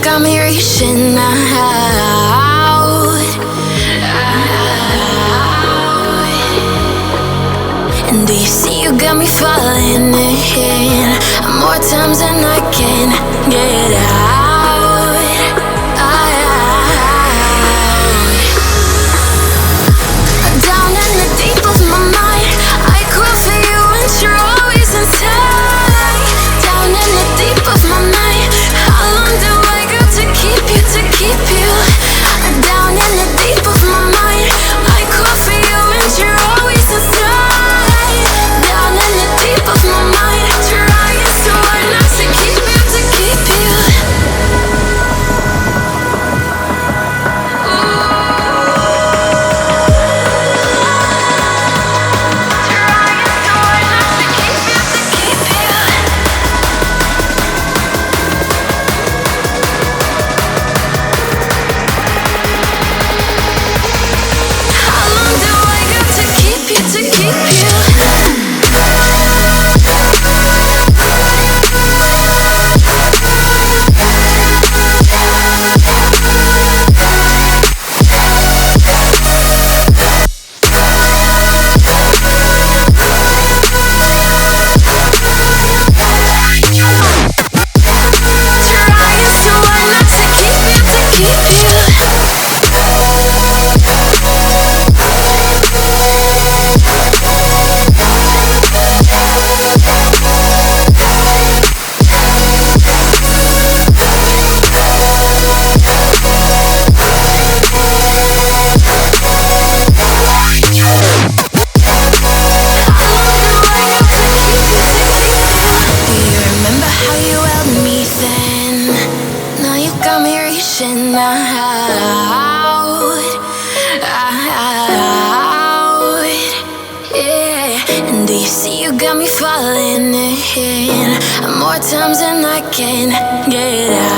got me reaching out. And do you see you got me falling in more times than I can get out. Down in the deep of my mind, I crawl for you and you're always inside. Down in the deep of my mind, how long do I got to keep you, to keep you? Down in the deep of my mind, I crawl for you and you're always inside. Down in the deep of my mind, trying so hard not to keep you, to keep you. More times than I can get out.